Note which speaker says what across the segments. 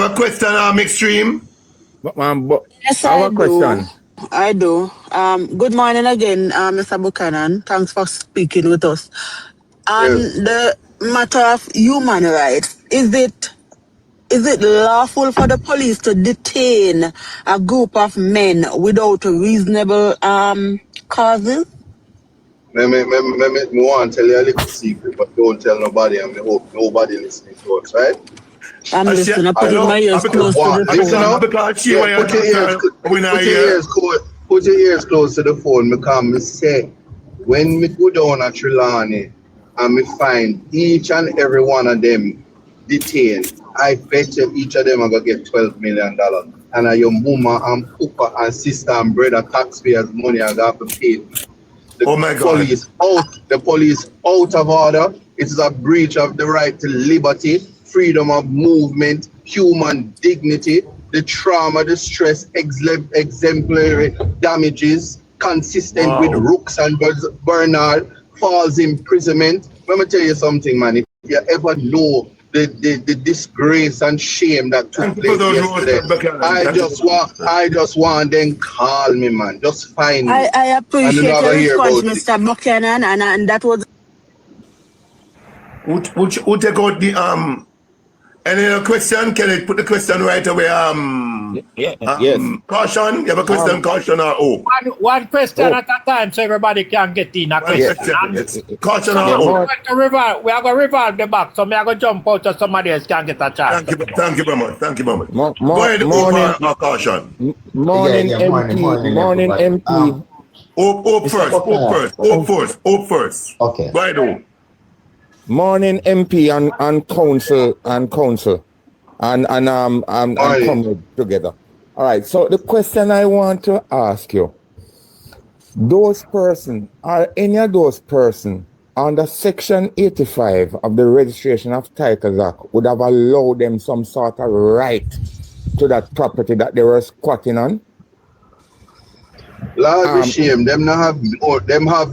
Speaker 1: have a question, Extreme?
Speaker 2: Yes,
Speaker 3: I have a question.
Speaker 2: I do. Good morning again, Mr. Buchanan. Thanks for speaking with us. On the matter of human rights, is it lawful for the police to detain a group of men without reasonable causes?
Speaker 4: Me want to tell you a little secret, but don't tell nobody, and I hope nobody listening to us, right?
Speaker 2: I'm listening. I'm putting my ears close to the phone.
Speaker 4: Put your ears close to the phone, because me say, when me go down at Trelawney and me find each and every one of them detained, I bet you each of them are going to get $12 million. And your mama and papa and sister and brother taxpayers' money are going to pay. The police out of order. It is a breach of the right to liberty, freedom of movement, human dignity, the trauma, the stress, exemplary damages, consistent with Rooks and Bernard, false imprisonment. Let me tell you something, man. If you ever know the disgrace and shame that took place yesterday, I just want them call me, man. Just find me.
Speaker 2: I appreciate your response, Mr. Buchanan, and that was.
Speaker 1: Who take out the any other question? Can I put the question right away?
Speaker 3: Yes.
Speaker 1: Caution. You have a question, caution or
Speaker 5: One question at a time, so everybody can get in a question.
Speaker 1: Caution or
Speaker 5: we are going to revolve the back, so we are going to jump out so somebody else can get a chance.
Speaker 1: Thank you very much. Go ahead, over caution.
Speaker 3: Morning, MP.
Speaker 1: Hope first.
Speaker 6: Okay.
Speaker 1: Go ahead,
Speaker 3: Morning, MP and council and coming together. All right. So the question I want to ask you: are any of those persons under Section 85 of the Registration of Titles Act would have allowed them some sort of right to that property that they were squatting on?
Speaker 4: Lord, shame. Them have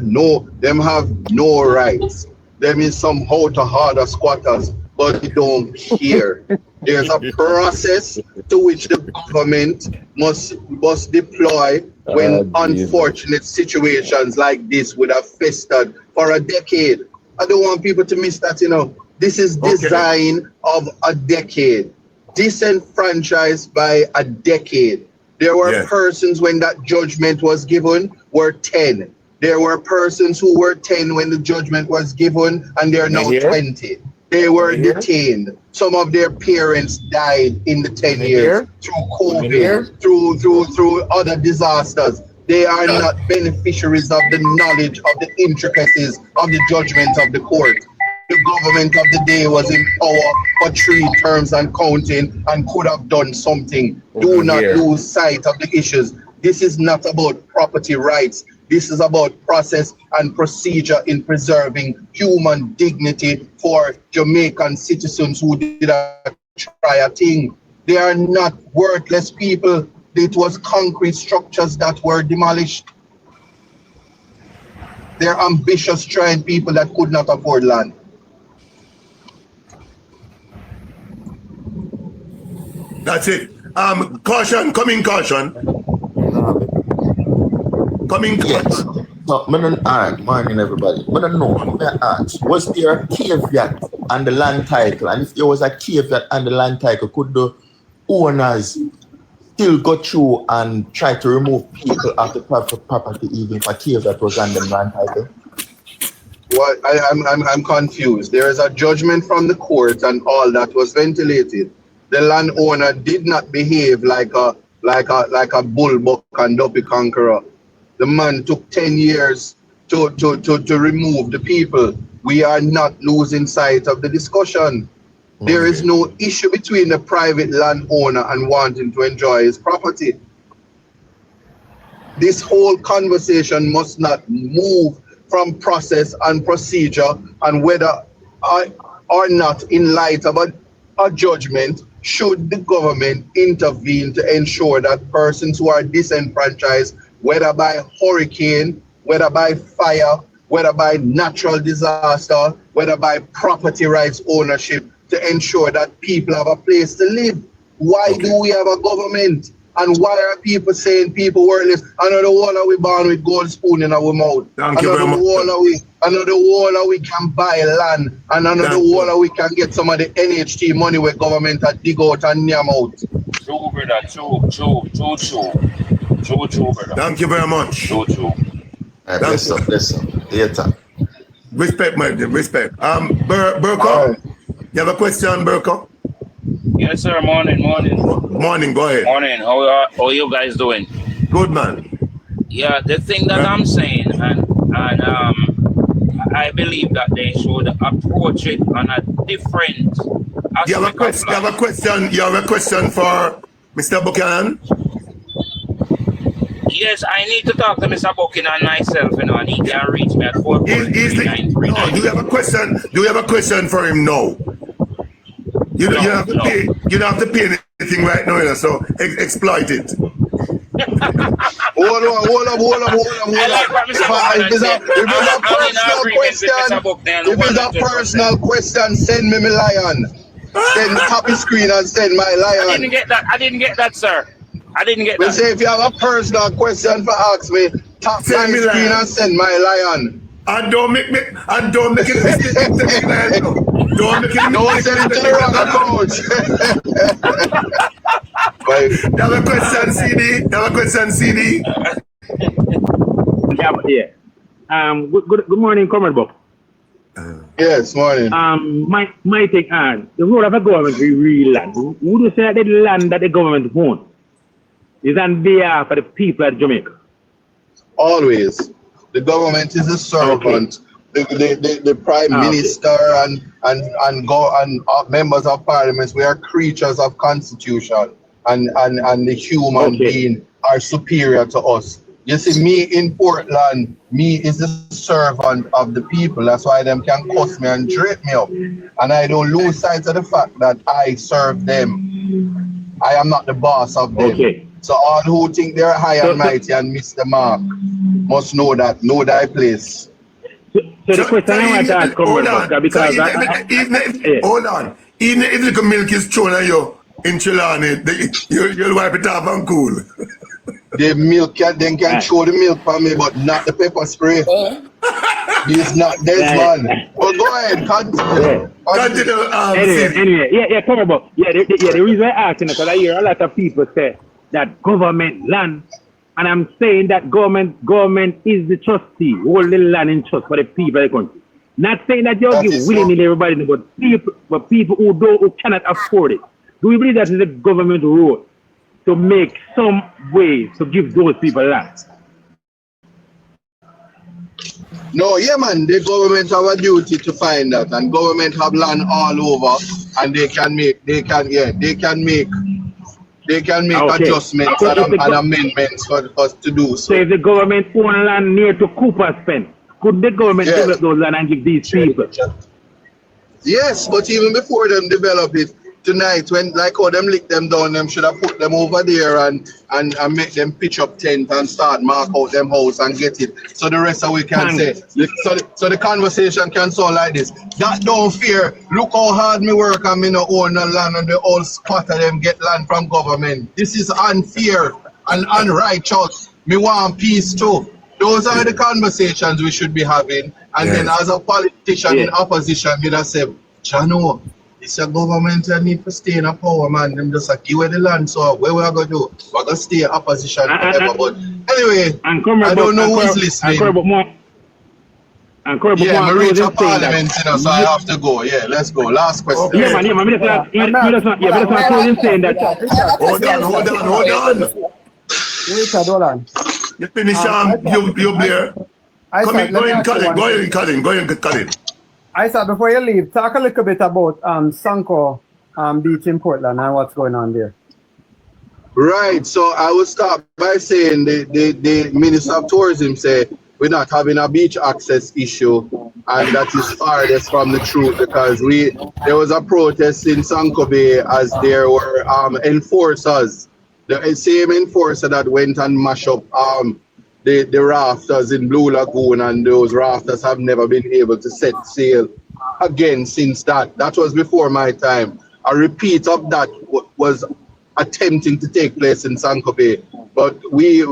Speaker 4: no rights. Them is some harder squatters, but they don't care. There's a process to which the government must deploy when unfortunate situations like this would have festered for a decade. I don't want people to miss that, This is design of a decade. Disenfranchised by a decade. There were persons when that judgment was given were 10. There were persons who were 10 when the judgment was given, and they're now 20. They were detained. Some of their parents died in the 10 years through COVID, through other disasters. They are not beneficiaries of the knowledge of the intricacies of the judgment of the court. The government of the day was in power for 3 terms and counting and could have done something. Do not lose sight of the issues. This is not about property rights. This is about process and procedure in preserving human dignity for Jamaican citizens who did try a thing. They are not worthless people. It was concrete structures that were demolished. They're ambitious, trying people that could not afford land.
Speaker 1: That's it. Caution, caution.
Speaker 6: Yes. No, alright, morning everybody. I don't know, I'm going to ask, was there a caveat on the land title? And if there was a caveat on the land title, could the owners still go through and try to remove people off the property even if a caveat was on the land title?
Speaker 4: Well, I'm confused. There is a judgment from the court and all that was ventilated. The landowner did not behave like a bullbuck and duppy conqueror. The man took 10 years to remove the people. We are not losing sight of the discussion. There is no issue between the private landowner and wanting to enjoy his property. This whole conversation must not move from process and procedure and whether or not in light of a judgment should the government intervene to ensure that persons who are disenfranchised, whether by hurricane, whether by fire, whether by natural disaster, whether by property rights ownership, to ensure that people have a place to live. Why do we have a government? And why are people saying people worthless? Another wall we born with gold spoon in our mouth.
Speaker 1: Thank you very much.
Speaker 4: Another wall we can buy land. And another wall we can get some of the NHT money where government are dig out and near out.
Speaker 7: True, brother. True, brother.
Speaker 1: Thank you very much.
Speaker 7: True.
Speaker 6: Bless up. Later.
Speaker 1: Respect, my dear, respect. Burko, you have a question, Burko?
Speaker 7: Yes, sir. Morning.
Speaker 1: Morning, go ahead.
Speaker 7: Morning. How are you guys doing?
Speaker 1: Good, man.
Speaker 7: Yeah, the thing that I'm saying, and I believe that they should approach it on a different aspect.
Speaker 1: You have a question for Mr. Buchanan?
Speaker 7: Yes, I need to talk to Mr. Buchanan myself, and he can reach me at 443-939.
Speaker 1: No, do you have a question for him now? You don't have to pay anything right now, so exploit it.
Speaker 4: Hold on. If it's a personal question, send me my lion. Send happy screen and send my lion.
Speaker 7: I didn't get that, sir. I didn't get that.
Speaker 4: Say if you have a personal question for ask me, tap my screen and send my lion.
Speaker 1: And don't make it mistake. Don't
Speaker 4: send it to the wrong account.
Speaker 1: Have a question, CD.
Speaker 8: Yeah. Good morning, Comrade Bob.
Speaker 4: Yes, morning.
Speaker 8: My take on the role of the government is real land. Who do say that the land that the government owns is on behalf of the people of Jamaica?
Speaker 4: Always. The government is a servant. Okay. The prime minister and members of parliament, we are creatures of constitution, and the human being are superior to us. You see, me in Portland, me is the servant of the people. That's why them can cuss me and drape me up. And I don't lose sight of the fact that I serve them. I am not the boss of them. Okay. So all who think they're high and mighty and miss the mark must know thy place.
Speaker 8: So the question I want to ask, hold
Speaker 1: on. Even if the milk is thrown at you in Chilani, you'll wipe it off and cool.
Speaker 4: The milk can throw the milk for me, but not the pepper spray. He's not this man. Well, go ahead, continue.
Speaker 8: Anyway, come about. The reason I ask is because I hear a lot of people say that government land, and I'm saying that government is the trustee, hold the land in trust for the people of the country. Not saying that you'll give willingly everybody, but people who cannot afford it. Do we believe that is the government role to make some way to give those people land?
Speaker 4: No, yeah, man. The government have a duty to find that, and government have land all over, and they can make adjustments and amendments for us to do so.
Speaker 8: So if the government own land near to Coopers Pen, could the government develop those land and give these people?
Speaker 4: Yes, but even before them develop it, tonight, when like how them lick them down, them should have put them over there and make them pitch up tent and start mark out them house and get it. So the rest of we can say. So the conversation can sound like this. That don't fear. Look how hard me work and me no own the land and the all squatter them get land from government. This is unfair and unrighteous. Me want peace too. Those are the conversations we should be having. And then as a politician in opposition, me that say, Chano, it's a government that need to stay in a power, man. Them just give away the land. So what we are going to do? We're going to stay in opposition forever. But anyway, I don't know who's listening.
Speaker 8: I
Speaker 4: reach a parliament, so I have to go. Yeah, let's go. Last question.
Speaker 8: Yeah, man. Saying that.
Speaker 1: Hold on. You finish, you Blair. Go ahead, Colin.
Speaker 9: Isat, before you leave, talk a little bit about Sanko Beach in Portland and what's going on there.
Speaker 4: Right. So I will start by saying the Minister of Tourism said we're not having a beach access issue, and that is farthest from the truth, because there was a protest in Sanko Bay as there were enforcers, the same enforcer that went and mashed up the rafters in Blue Lagoon, and those rafters have never been able to set sail again since that. That was before my time. A repeat of that was attempting to take place in Sanko Bay. But we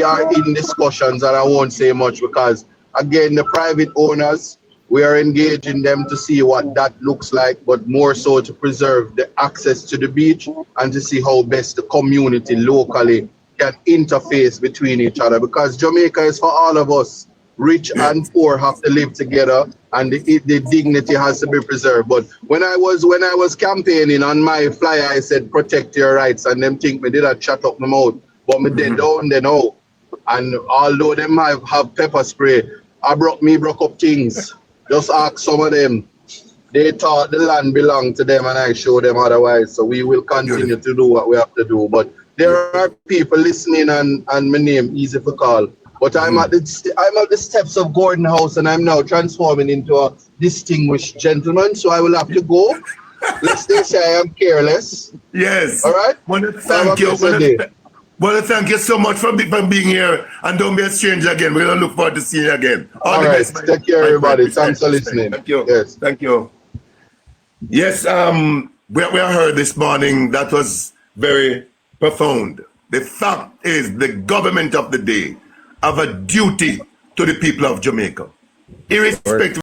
Speaker 4: are in discussions, and I won't say much because, again, the private owners, we are engaging them to see what that looks like, but more so to preserve the access to the beach and to see how best the community locally can interface between each other, because Jamaica is for all of us. Rich and poor have to live together, and the dignity has to be preserved. But when I was campaigning on my flyer, I said protect your rights, and them think me did a shut up my mouth, but me dead down they know. And although them have pepper spray, I broke up things. Just ask some of them. They thought the land belonged to them, and I show them otherwise. So we will continue to do what we have to do. But there are people listening, and my name easy for call. But I'm at the steps of Gordon House, and I'm now transforming into a distinguished gentleman. So I will have to go. Let's say I am careless.
Speaker 1: Yes.
Speaker 4: All right.
Speaker 1: Want to thank you. Want to thank you so much for being here, and don't be a stranger again. We're gonna look forward to seeing you again.
Speaker 4: All
Speaker 1: the
Speaker 4: right.
Speaker 1: best,
Speaker 4: Take care, everybody. Thanks for listening.
Speaker 1: Thank you.
Speaker 4: Yes.
Speaker 1: Thank you. Yes. We heard this morning that was very profound. The fact is, the government of the day have a duty to the people of Jamaica, irrespective